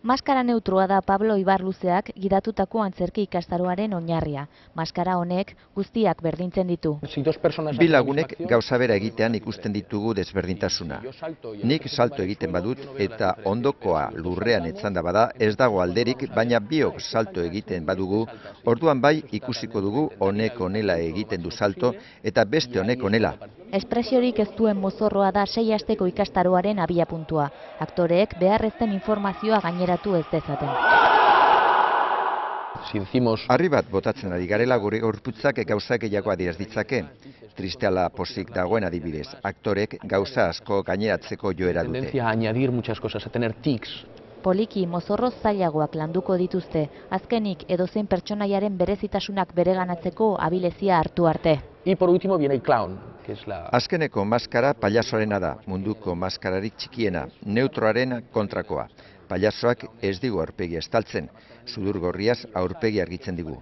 Maskara neutroa da Pablo Ibarluzeak gidatutako antzerki ikastaroaren oinarria. Maskara honek guztiak berdintzen ditu. Bi lagunek gauza bera egitean ikusten ditugu desberdintasuna. Nik salto egiten badut eta ondokoa lurrean etzanda bada ez dago alderik, baina biok salto egiten badugu, orduan bai ikusiko dugu honek honela egiten du salto eta beste honek honela. Espresiorik ez duen mozorroa da 6 asteko ikastaroaren abiapuntua. Aktoreek beharrezten informazioa gaineratu ez dezaten. Harri bat botatzen ari garela gure gorputzak gauza gehiago adieraz ditzake. Tristeala pozik dagoen adibidez, aktorek gauza asko gaineratzeko joera dute. Poliki mozorro zailagoak landuko dituzte, azkenik edozein pertsonaiaren berezitasunak bereganatzeko abilezia hartu arte. Azkeneko maskara pailazoarena da, munduko maskararik txikiena, neutroaren kontrakoa. Pailazoak ez digu aurpegia estaltzen, sudur gorriaz aurpegia argitzen digu.